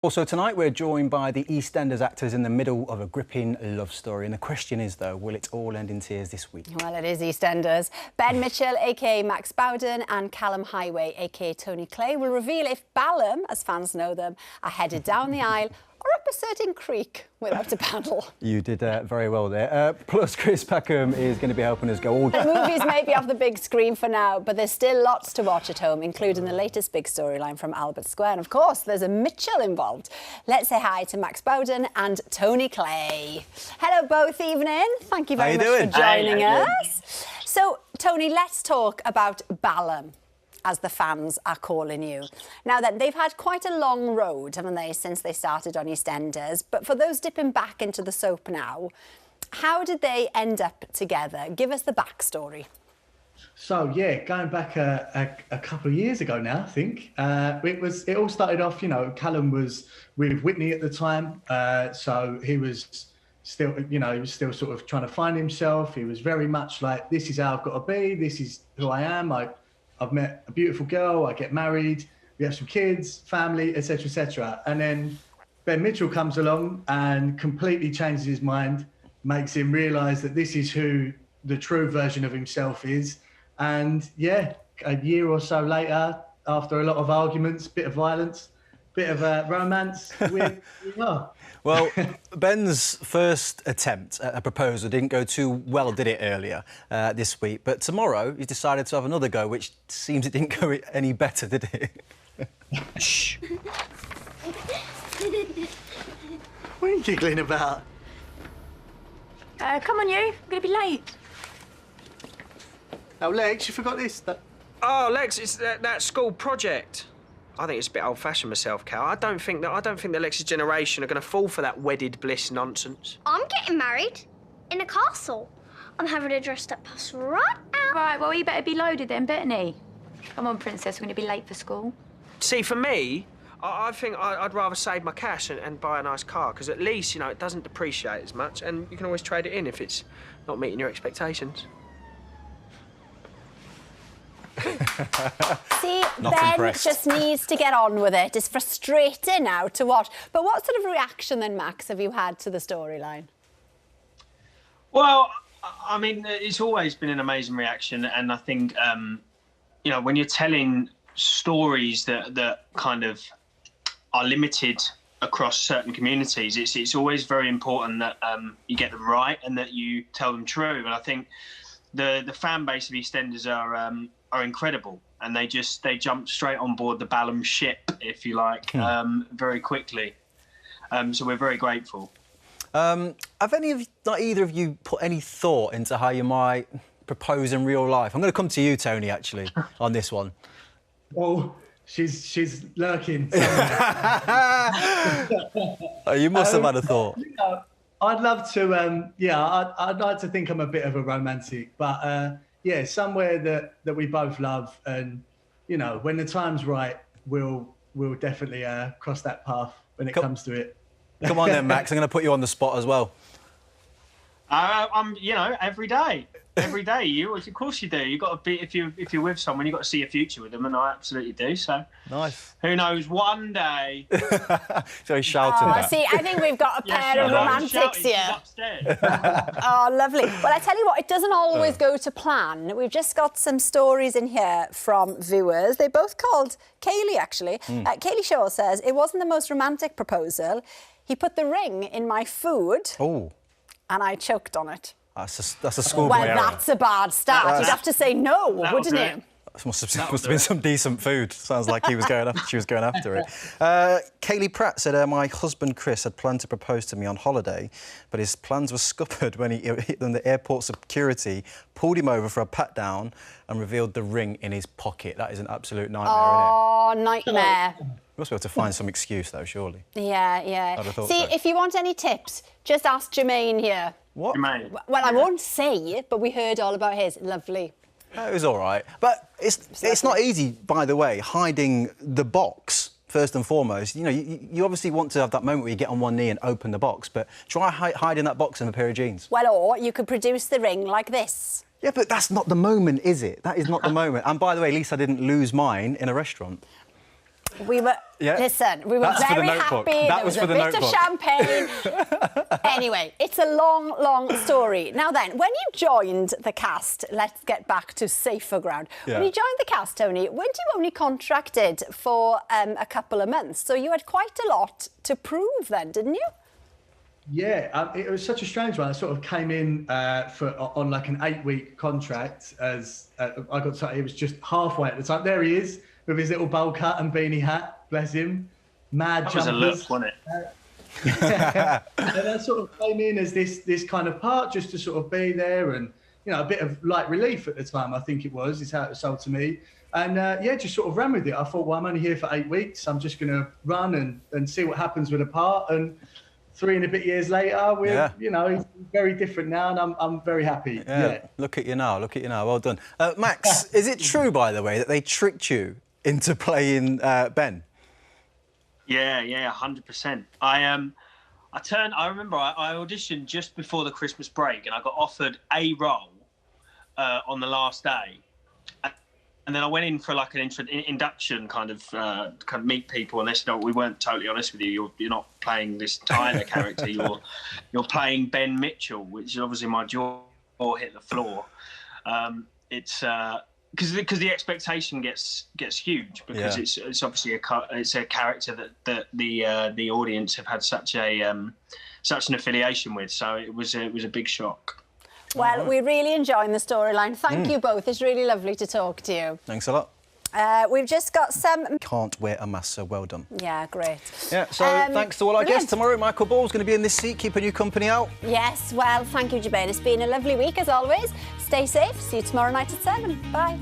Also tonight we're joined by the Eastenders actors in the middle of a gripping love story, and the question is though, will it all end in tears this week? Well, it is Eastenders. Ben Mitchell, aka Max Bowden, and Callum Highway, aka Tony Clay, will reveal if Ballum, as fans know them, are headed down the aisle or up a certain creek without a paddle. You did very well there. Plus Chris Peckham is going to be helping us go all... The movies may be off the big screen for now, but there's still lots to watch at home, including the latest big storyline from Albert Square. And of course, there's a Mitchell involved. Let's say hi to Max Bowden and Tony Clay. Hello both, evening. Thank you very much for joining us. So, Tony, let's talk about Ballum, as the fans are calling you. Now then, they've had quite a long road, haven't they, since they started on EastEnders. But for those dipping back into the soap now, how did they end up together? Give us the backstory. So yeah, going back a couple of years ago now, I think it all started off. You know, Callum was with Whitney at the time, so he was still, he was still sort of trying to find himself. He was very much like, this is how I've got to be. This is who I am. I've met a beautiful girl, I get married, we have some kids, family, etc., etc. And then Ben Mitchell comes along and completely changes his mind, makes him realise that this is who the true version of himself is. And yeah, a year or so later, after a lot of arguments, bit of violence, bit of romance, we are. Well, Ben's first attempt at a proposal didn't go too well, did it, earlier this week? But tomorrow he's decided to have another go, which seems it didn't go any better, did it? Shh. What are you giggling about? Come on, you. I'm going to be late. Oh, Lex, you forgot this. Oh, Lex, it's that school project. I think it's a bit old-fashioned myself, Cal. I don't think the Lex's generation are going to fall for that wedded bliss nonsense. I'm getting married in a castle. I'm having a dressed up pass right out. Right, well, you better be loaded then, Bethany. Come on, Princess, we're going to be late for school. See, for me, I think I'd rather save my cash and buy a nice car, because at least, it doesn't depreciate as much, and you can always trade it in if it's not meeting your expectations. See, Not Ben impressed. just needs to get on with it. It's frustrating now to watch. But what sort of reaction then, Max, have you had to the storyline? Well, I mean, it's always been an amazing reaction, and I think, when you're telling stories that kind of are limited across certain communities, it's always very important that you get them right and that you tell them true. And I think the fan base of EastEnders are incredible, and they jumped straight on board the Ballum ship, if you like, very quickly. So we're very grateful. Have either of you put any thought into how you might propose in real life? I'm going to come to you, Tony, actually, on this one. Oh, she's lurking. Oh, you must have had a thought. I'd love to. I'd like to think I'm a bit of a romantic, but yeah, somewhere that we both love, and when the time's right, we'll definitely cross that path when it comes to it. Come on then, Max. I'm going to put you on the spot as well. I'm, every day. Every day, of course you do. You got to be, if you're with someone, you got to see a future with them, and I absolutely do. So nice. Who knows? One day. So he's shouting that. See, I think we've got a pair of romantics here. Upstairs. Oh, lovely. Well, I tell you what, it doesn't always go to plan. We've just got some stories in here from viewers. They both called Kaylee, actually. Kaylee Shaw says, it wasn't the most romantic proposal. He put the ring in my food. Oh. And I choked on it. That's a schoolboy error. Well, that's a bad start. You'd have to say no, wouldn't you? Must have been some decent food. Sounds like she was going after it. Kaylee Pratt said, my husband Chris had planned to propose to me on holiday, but his plans were scuppered when the airport security pulled him over for a pat-down and revealed the ring in his pocket. That is an absolute nightmare, Oh, nightmare. You must be able to find some excuse, though, surely. Yeah. I'd have thought See, so. if you want any tips, just ask Jermaine here. What? Jermaine. Well, I won't say it, but we heard all about his. Lovely. It was all right. But it's not easy, by the way, hiding the box, first and foremost. You obviously want to have that moment where you get on one knee and open the box, but try hiding that box in a pair of jeans. Well, or you could produce the ring like this. Yeah, but that's not the moment, is it? That is not the moment. And by the way, at least I didn't lose mine in a restaurant. We were, Yeah. listen, we were That's for the very Notebook. happy. That There was was for a the bit of Notebook. champagne. Anyway, it's a long, long story. Now then, when you joined the cast, let's get back to safer ground. Yeah. When you joined the cast, Tony, weren't you only contracted for a couple of months? So you had quite a lot to prove then, didn't you? Yeah, it was such a strange one. I sort of came in on like an 8-week contract as I got. He was just halfway at the time. There he is with his little bowl cut and beanie hat. Bless him. Mad That jumpers. was a look, wasn't it? And I sort of came in as this kind of part just to sort of be there and, you know, a bit of light relief at the time, I think it was, is how it was sold to me. And yeah, just sort of ran with it. I thought, well, I'm only here for 8 weeks. I'm just going to run and see what happens with a part. And 3 and a bit years later, we're, you know, he's very different now, and I'm very happy. Yeah. Look at you now. Look at you now. Well done. Max, is it true, by the way, that they tricked you into playing Ben? Yeah, 100%. I remember I auditioned just before the Christmas break, and I got offered a role on the last day. And then I went in for like an induction kind of meet people, and they said, "No, we weren't totally honest with you. You're not playing this Tyler character. You're playing Ben Mitchell," which obviously my jaw hit the floor. It's because the expectation gets huge, because it's obviously a character that the audience have had such an affiliation with. So it was a big shock. Well, we're really enjoying the storyline. Thank you both. It's really lovely to talk to you. Thanks a lot. We've just got some... Can't wear a mask, so well done. Yeah, great. Yeah, so thanks to all our guests. Tomorrow, Michael Ball's going to be in this seat, keeping you company out. Yes, well, thank you, Jabane. It's been a lovely week, as always. Stay safe. See you tomorrow night at 7. Bye.